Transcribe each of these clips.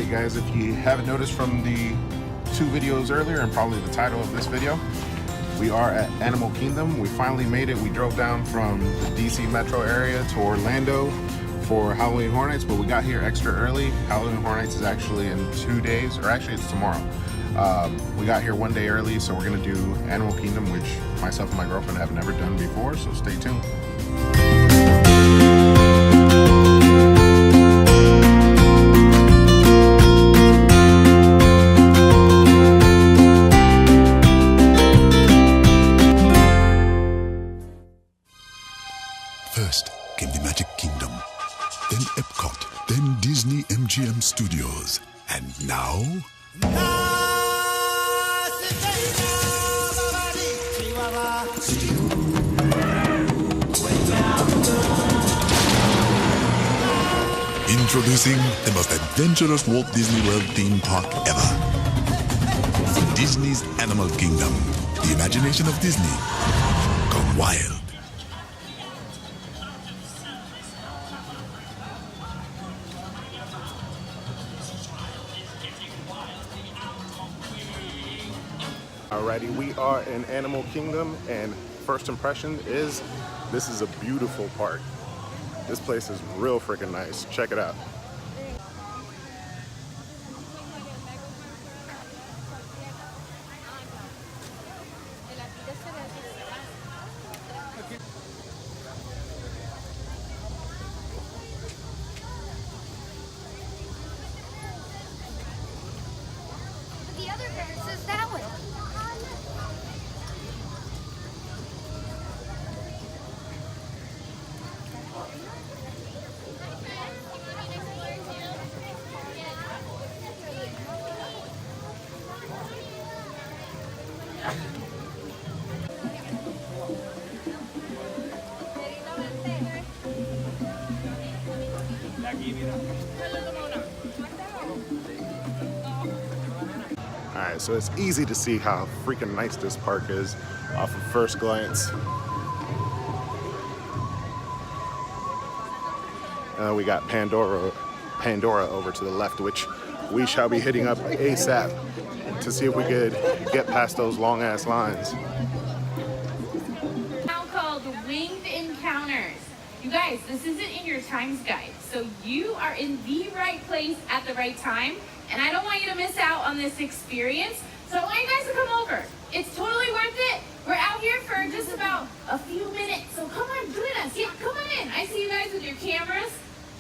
Alrighty guys, if you haven't noticed from the two videos earlier and probably the title of this video, we are at Animal Kingdom. We finally made it. We drove down from the DC metro area to Orlando for Halloween Horror Nights, but we got here extra early. Halloween Horror Nights is actually in 2 days, or actually it's tomorrow. We got here 1 day early, so we're gonna do Animal Kingdom, which myself and my girlfriend have never done before, so stay tuned. First came the Magic Kingdom, then Epcot, then Disney MGM Studios, and now... Introducing the most adventurous Walt Disney World theme park ever. Disney's Animal Kingdom. The imagination of Disney gone wild. Alrighty, we are in Animal Kingdom, and first impression is this is a beautiful park. This place is real freaking nice. Check it out. The other verse is that one. Alright, so it's easy to see how freaking nice this park is off of first glance. We got Pandora over to the left, which we shall be hitting up ASAP to see if we could get past those long ass lines. Now called Winged Encounters. You guys, this isn't in your times guide, so you are in the right place at the right time, and I don't want you to miss out on this experience, so I want you guys to come over. It's totally worth it. We're out here for just about a few minutes, so come on, join us. Yeah, come on in. I see you guys with your cameras.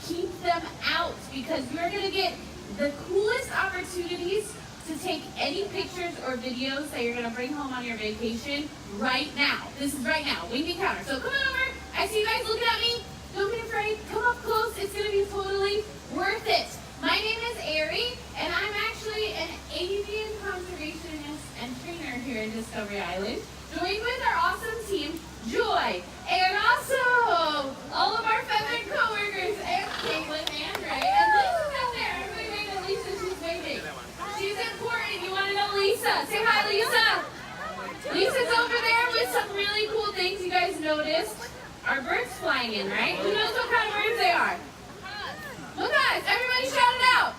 Keep them out, because you're gonna get the coolest opportunities to take any pictures or videos that you're gonna bring home on your vacation right now. This is right now, Winged Encounter. So come on over. I see you guys looking at me. Don't be afraid. Come up close. It's gonna be totally worth it. My name is Ari, and I'm actually an avian conservationist and trainer here in Discovery Island, joined with our awesome team, Joy, and also all of our feathered coworkers, and Caitlin and Ray, and Lisa's out there. Everybody wave at Lisa. She's waving. She's important. You want to know Lisa? Say hi, Lisa. Lisa's over there with some really cool things you guys noticed. Our birds flying in, right? Who knows what kind of birds they are? Macaws. Everybody shout it out.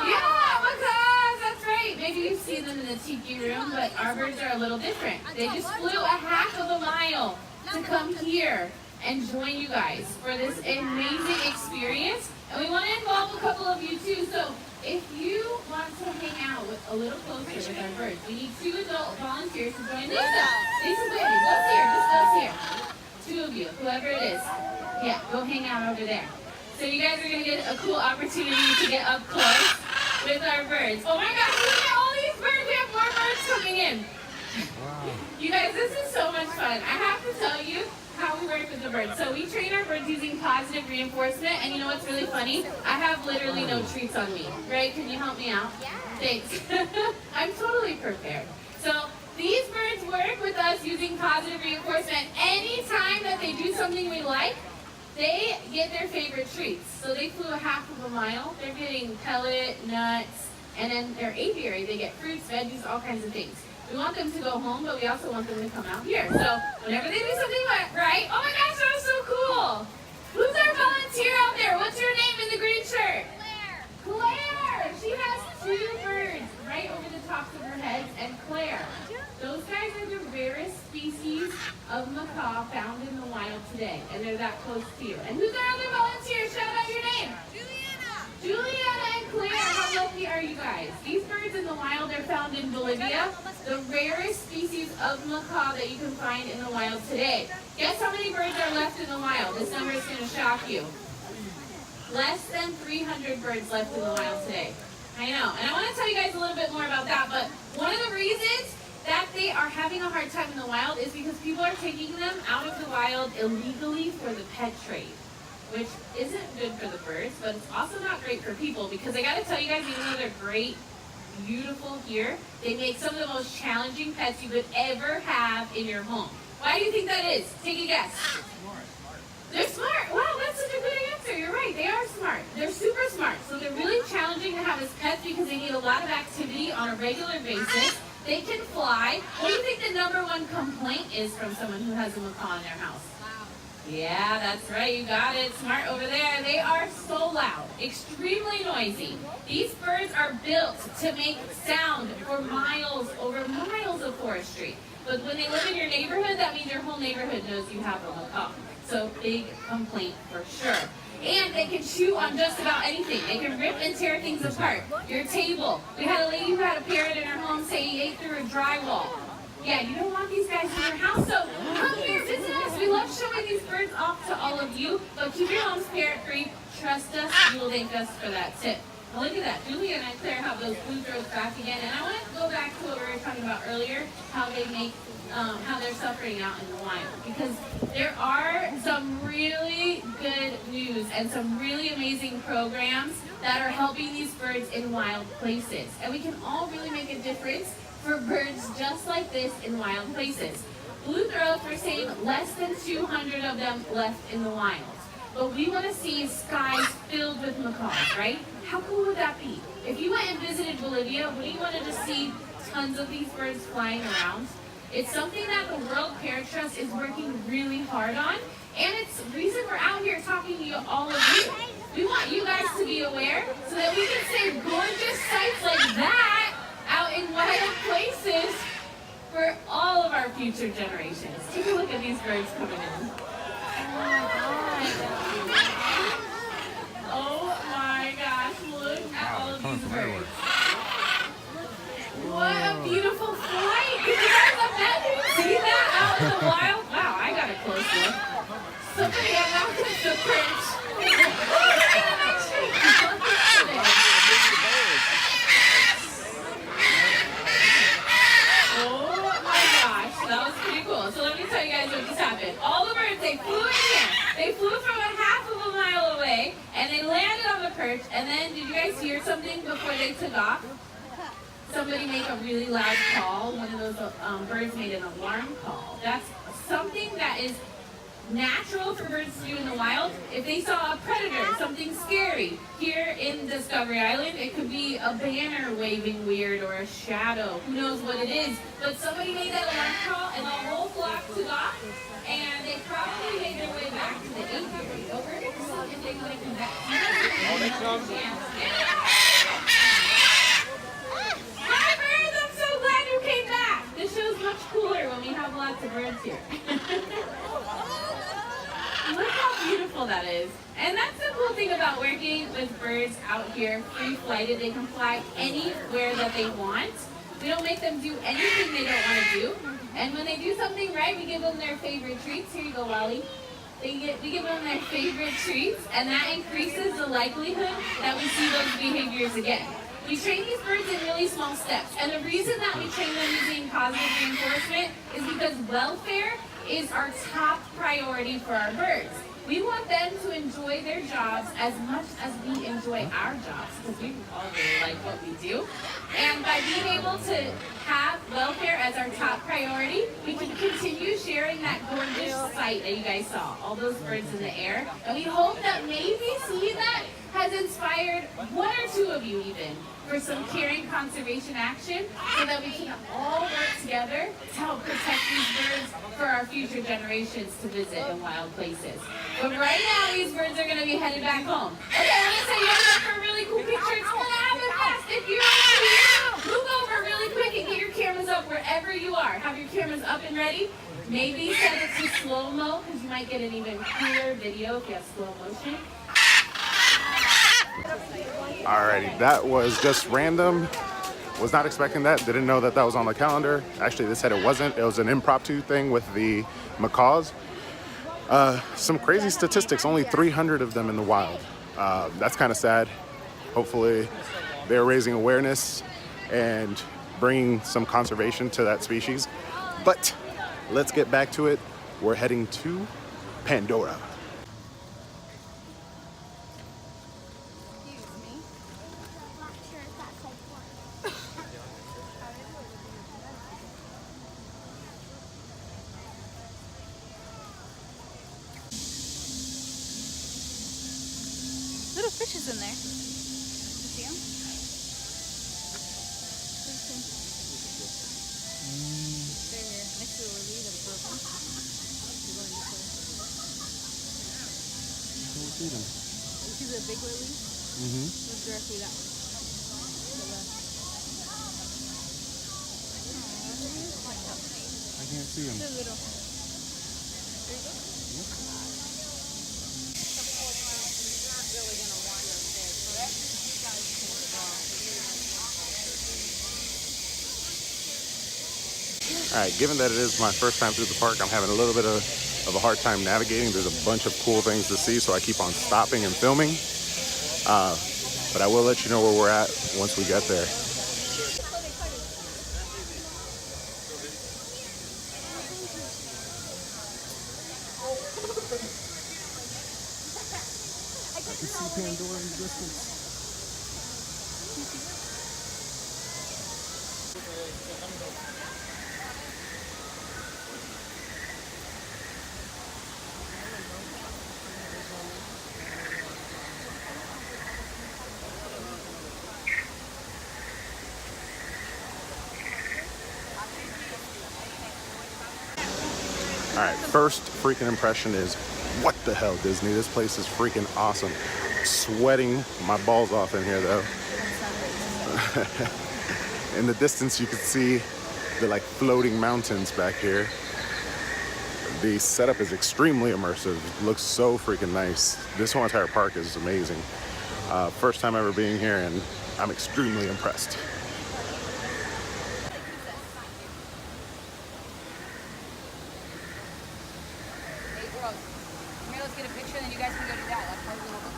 Yeah, macaws. That's right. Maybe you've seen them in the tiki room, but our birds are a little different. They just flew a half of a mile to come here and join you guys for this amazing experience. And we want to involve a couple of you too. So if you want to hang out with a little closer with our birds, we need 2 adult volunteers to join Lisa. Lisa's waving. Go here. Just go here. 2 of you, whoever it is. Yeah, go hang out over there. So you guys are going to get a cool opportunity to get up close with our birds. Oh my gosh, look at all these birds. We have more birds coming in. Wow. You guys, this is so much fun. I have to tell you how we work with the birds. So we train our birds using positive reinforcement, and you know what's really funny? I have literally no treats on me. Ray, can you help me out? Yeah. Thanks. I'm totally prepared. So these birds work with us using positive reinforcement. Anytime that they do something we like, they get their favorite treats. So they flew a half of a mile. They're getting pellet, nuts, and then their aviary, they get fruits, veggies, all kinds of things. We want them to go home, but we also want them to come out here. So whenever they do something right, oh my gosh, that was so cool. Who's our volunteer out there? What's your name in the green shirt? Claire. Claire. day, and they're that close to you. And who's our other volunteers? Shout out your name. Juliana and Claire, how lucky are you guys? These birds in the wild are found in Bolivia, the rarest species of macaw that you can find in the wild today. Guess how many birds are left in the wild? This number is going to shock you. Less than 300 birds left in the wild today. I know, and I want to tell you guys a little bit more about that, but one of the reasons that they are having a hard time in the wild is because people are taking them out of the wild illegally for the pet trade, which isn't good for the birds, but it's also not great for people, because I gotta tell you guys, even though they're great, beautiful here, they make some of the most challenging pets you could ever have in your home. Why do you think that is? Take a guess. They're smart. Wow, that's such a good answer. You're right, they are smart. They're super smart, so they're really challenging to have as pets because they need a lot of activity on a regular basis. They can fly. What do you think the number one complaint is from someone who has a macaw in their house? Yeah, that's right. You got it. Smart over there. They are so loud, extremely noisy. These birds are built to make sound for miles, over miles of forestry. But when they live in your neighborhood, that means your whole neighborhood knows you have a macaw. So big complaint for sure. And they can chew on just about anything. They can rip and tear things apart. Your table. We had a lady who had a parrot in her home say he ate through a drywall. Yeah, you don't want these guys in your house, so come here, visit us. We love showing these birds off to all of you, but keep your homes parrot-free. Trust us, you will thank us for that tip. Now look at that. Julia and I, Claire, have those blue throats back again, and I want to go back to what we were talking about earlier, how they make, how they're suffering out in the wild, because there are some really good news and some really amazing programs that are helping these birds in wild places, and we can all really make a difference for birds just like this in wild places. Blue throats, we're saying less than 200 of them left in the wild. But we want to see skies filled with macaws, right? How cool would that be? If you went and visited Bolivia, would you want to just see tons of these birds flying around? It's something that the World Parrot Trust is working really hard on, and it's the reason we're out here talking to you, all of you. We want you guys to be aware so that we can save gorgeous sights like that out in wild places for all of our future generations. Take a look at these birds coming in. Oh my gosh, look at all of these birds. What a beautiful flight! Did you guys imagine see that out in the wild? Wow, I got a close look. Somebody got out to the perch. That was pretty cool. So let me tell you guys what just happened. All the birds, they flew in here. They flew from a half of a mile away, and they landed on the perch, and then, did you guys hear something before they took off? Somebody made a really loud call. One of those birds made an alarm call. That's something that is natural for birds to do in the wild. If they saw a predator, something scary, here in Discovery Island, it could be a banner waving weird or a shadow. Who knows what it is? But somebody made that alarm call and the whole flock took off, and they probably made their way back to the apiary. But we're going to see if they want to come back. Oh, they come. Hi, birds! I'm so glad you came back. This show's much cooler when we have lots of birds here. Look how beautiful that is. And that's the cool thing about working with birds out here, free-flighted. They can fly anywhere that they want. We don't make them do anything they don't want to do. And when they do something right, we give them their favorite treats. Here you go, Wally. We give them their favorite treats, and that increases the likelihood that we see those behaviors again. We train these birds in really small steps. And the reason that we train them using positive reinforcement is because welfare is our top priority for our birds. We want them to enjoy their jobs as much as we enjoy our jobs, because we all really like what we do. And by being able to have welfare as our top priority, we can continue sharing that gorgeous sight that you guys saw, all those birds in the air. And we hope that maybe seeing that has inspired one or two of you even for some caring conservation action, so that we can all work together to help protect these birds for our future generations to visit in wild places. But right now, these birds are going to be headed back home. Okay, I'm going to set you up for a really cool picture. It's going to happen fast. If you're over here, move over really quick and get your cameras up wherever you are. Have your cameras up and ready. Maybe set it to slow-mo because you might get an even cooler video if you have slow motion. Alrighty, that was just random. Was not expecting that. Didn't know that that was on the calendar. Actually, they said it wasn't. It was an impromptu thing with the macaws. Some crazy statistics. Only 300 of them in the wild. That's kind of sad. Hopefully, they're raising awareness and bringing some conservation to that species. But let's get back to it. We're heading to Pandora. Little fishes in there. You see them? They're here next to the lily that broken. They're going this way. Don't see them. You see the big lily? Look directly that one. To the left. I can't see them. They're little. There you go. All right, given that it is my first time through the park, I'm having a little bit of a hard time navigating. There's a bunch of cool things to see, so I keep on stopping and filming. But I will let you know where we're at once we get there. I can see Pandora in the distance. All right, first freaking impression is, what the hell, Disney? This place is freaking awesome. Sweating my balls off in here, though. In the distance, you can see the like floating mountains back here. The setup is extremely immersive. It looks so freaking nice. This whole entire park is amazing. First time ever being here, and I'm extremely impressed. Here, let's get a picture, and then you guys can go do that. That's my little book.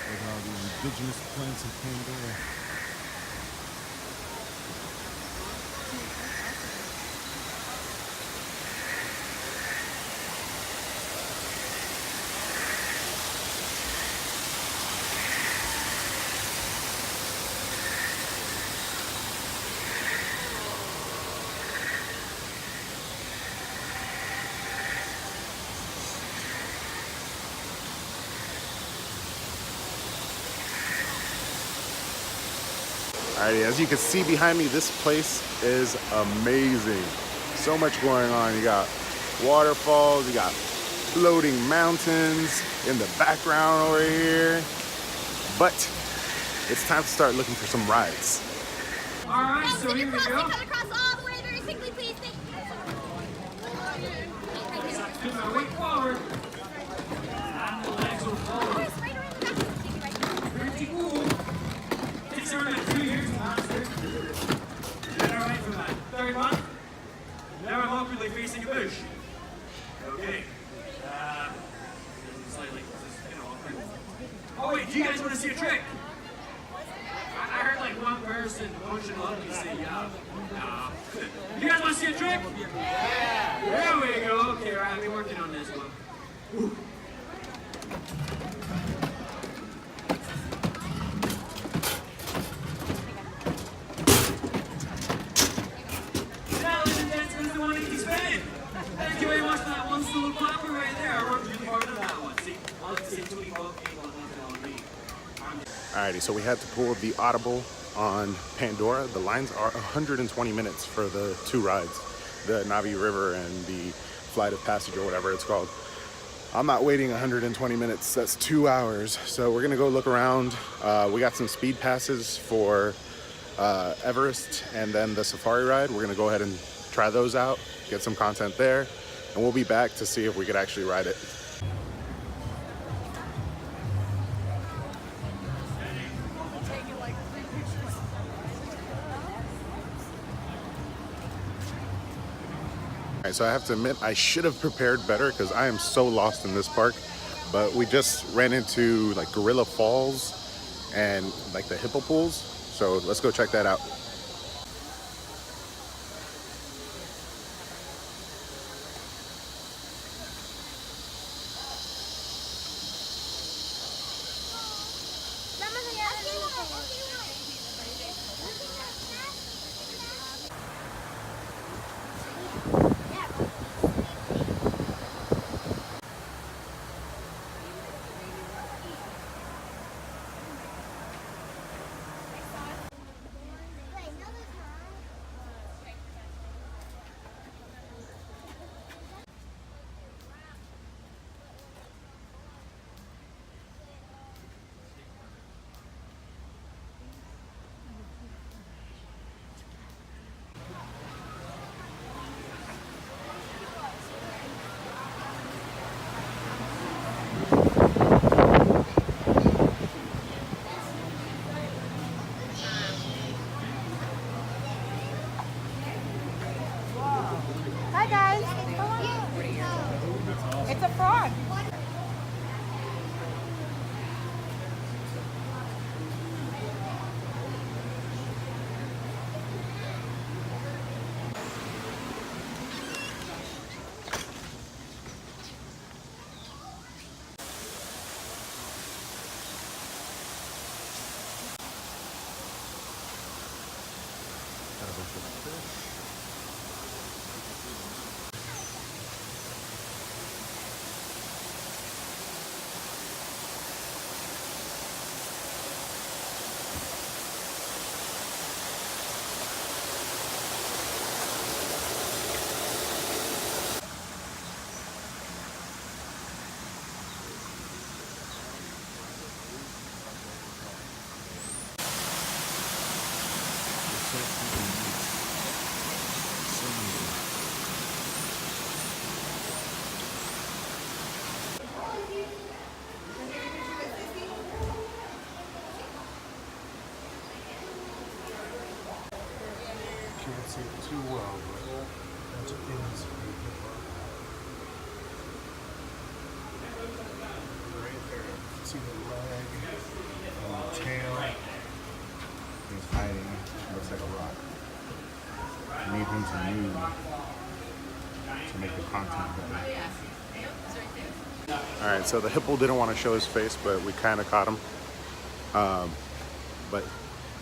With all these indigenous plants in Pandora. Alrighty, as you can see behind me, this place is amazing. So much going on. You got waterfalls, you got floating mountains in the background over here. But it's time to start looking for some rides. Alright, so here we go. Come across all the way very quickly, please. Thank you. Weight forward. And the legs will forward. Right around the back. Pretty cool. Takes around 2 years to master. Then alright for that. Third one. Now I'm awkwardly facing a bush. Okay. Slightly, awkward. Oh wait, do you guys want to see a trick? I heard like one person pushing up and say yeah. You guys want to see a trick? Yeah. There we go. Okay, right, I've been working on this one. Whew. Now, ladies and gentlemen, the 180 spin. Thank you very much for that one solo clapper right there. I worked really hard on that one. See, I'll say 2 12 8 1 1 on me. Alrighty, so we had to pull the audible on Pandora, the lines are 120 minutes for the 2 rides, the Navi River and the Flight of Passage or whatever it's called. I'm not waiting 120 minutes, that's 2 hours. So we're gonna go look around. We got some speed passes for Everest and then the safari ride. We're gonna go ahead and try those out, get some content there, and we'll be back to see if we could actually ride it. Alright, so I have to admit, I should have prepared better because I am so lost in this park. But we just ran into like Gorilla Falls and like the hippo pools. So let's go check that out. Hi guys. It's a frog. Can't see it too well, but that's things right there. See the leg and the tail. He's hiding. Looks like a rock. I need him to move to make the content better. Alright, so the hippo didn't want to show his face, but we kind of caught him. But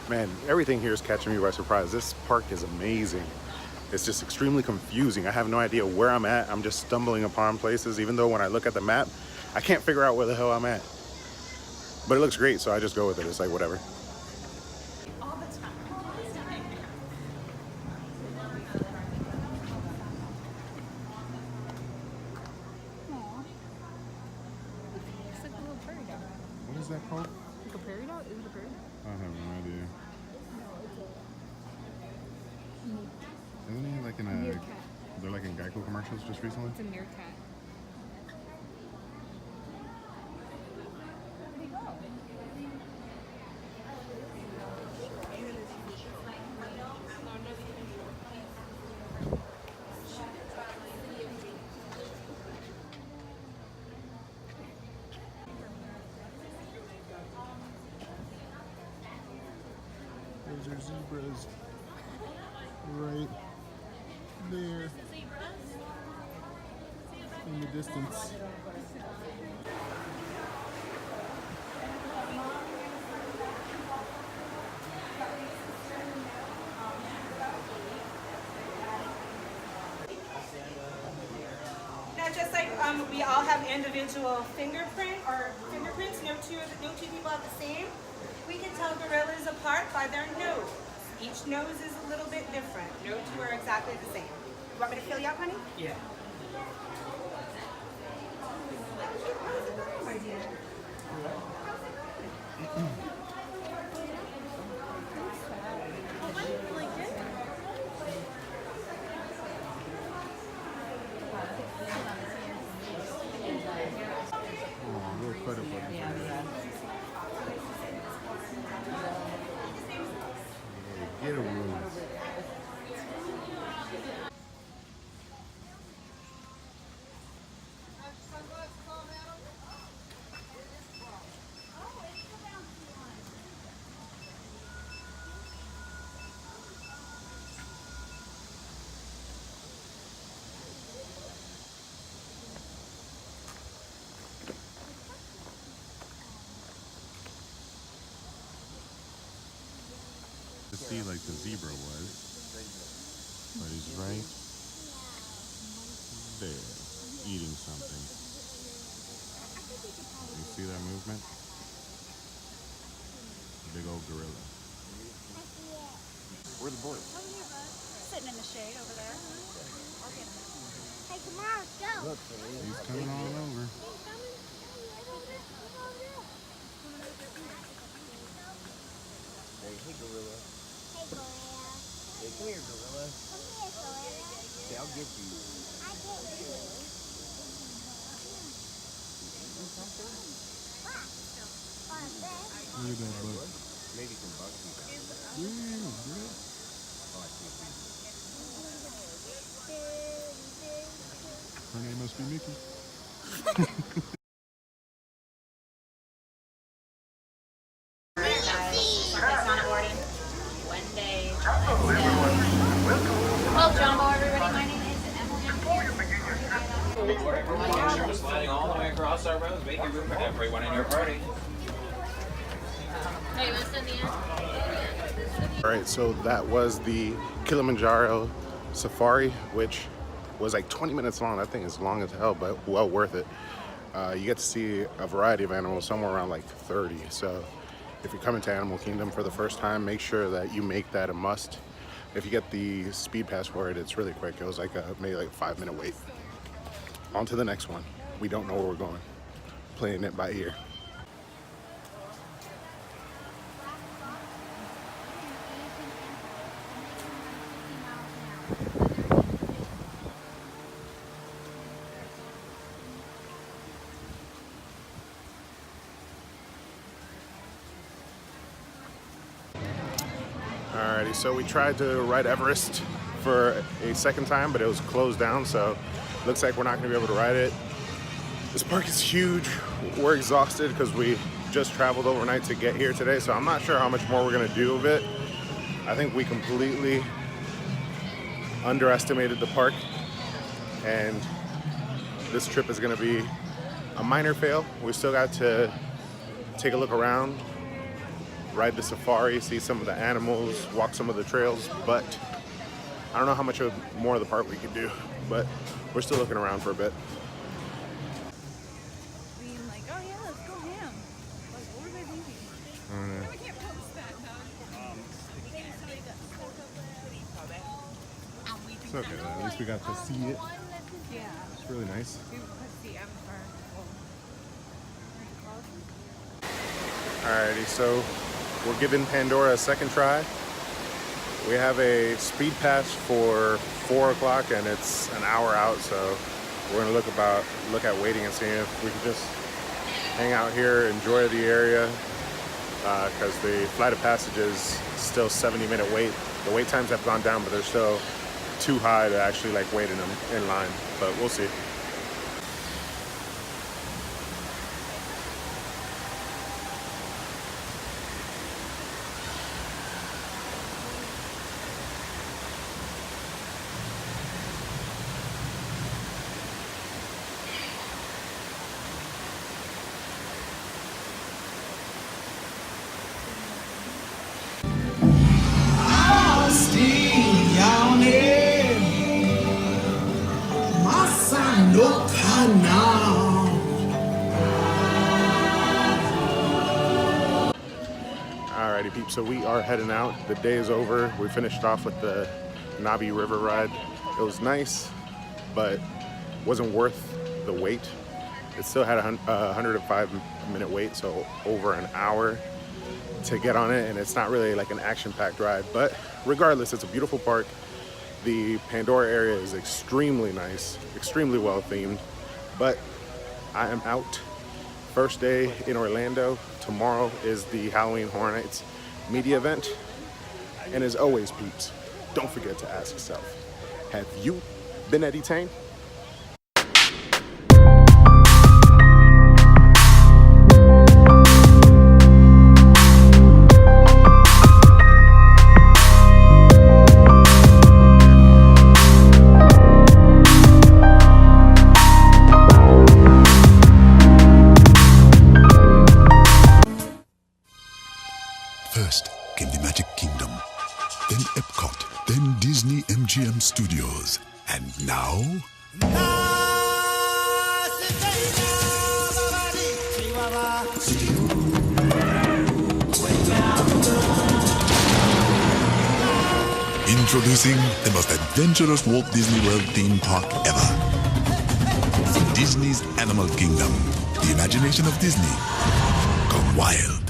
man, everything here is catching me by surprise. This park is amazing. It's just extremely confusing. I have no idea where I'm at. I'm just stumbling upon places, even though when I look at the map, I can't figure out where the hell I'm at. But it looks great, so I just go with it. It's like, whatever. What is that called? Like a prairie dog? Is it a prairie dog? I have no idea. Isn't he like in a... Meerkat. They're like in Geico commercials just recently? It's a meerkat. Those are zebras right there in the distance. Now, just like we all have have individual fingerprints. No two people have the same. We can tell gorillas apart by their nose. Each nose is a little bit different. No two are exactly the same. You want me to fill you up, honey? Yeah. How's it going, my dear? Get a room. To see like the zebra was, but he's right there eating something. You see that movement? Big old gorilla. Where are the boys? Sitting in the shade over there. I'll get him. Hey, come on, let's go. Look, he's coming on over. Hey, gorilla. Hey, gorilla. Hey, come here, gorilla. Come here, gorilla. Hey, I'll get you. I get you. Look at that bug. Maybe some bugs. Oh, I see. Her name must be Mickey. Well, Jumbo, everybody, my name is Emily. Sliding all the way across our roads, making room for everyone in your party. Hey, you want to send the end? All right, so that was the Kilimanjaro Safari, which was like 20 minutes long. That thing is long as hell, but well worth it. You get to see a variety of animals, somewhere around like 30. So if you're coming to Animal Kingdom for the first time, make sure that you make that a must. If you get the speed pass for it, it's really quick. It was like maybe like a 5-minute wait. On to the next one. We don't know where we're going. Playing it by ear. Alrighty, so we tried to ride Everest for a second time, but it was closed down, so looks like we're not gonna be able to ride it. This park is huge. We're exhausted because we just traveled overnight to get here today, so I'm not sure how much more we're gonna do of it. I think we completely underestimated the park, and this trip is gonna be a minor fail. We still got to take a look around, ride the safari, see some of the animals, walk some of the trails, but I don't know how much more of the park we could do, but we're still looking around for a bit. Being like, oh yeah, let's go ham. Like, what were they thinking? We can't post that, though. It's okay though, at least we got to see it. Yeah. It's really nice. We put the avatar. Alrighty, so we're giving Pandora a second try. We have a speed pass for 4 o'clock and it's an hour out, so we're gonna look at waiting and seeing if we can just hang out here, enjoy the area, because the flight of passage is still 70-minute wait. The wait times have gone down, but they're still too high to actually like wait in line, but we'll see. Y'all need my son. peeps, so we are heading out. The day is over. We finished off with the Nabi River ride. It was nice, but wasn't worth the wait. It still had a 105-minute wait, so over an hour to get on it, and it's not really like an action-packed ride. But regardless, it's a beautiful park. The Pandora area is extremely nice, extremely well themed. But I am out. First day in Orlando. Tomorrow is the Halloween Horror Nights media event. And as always, peeps, don't forget to ask yourself, have you been entertained? First came the Magic Kingdom, then Epcot, then Disney MGM Studios, and now... Introducing the most adventurous Walt Disney World theme park ever. Disney's Animal Kingdom, the imagination of Disney, gone wild.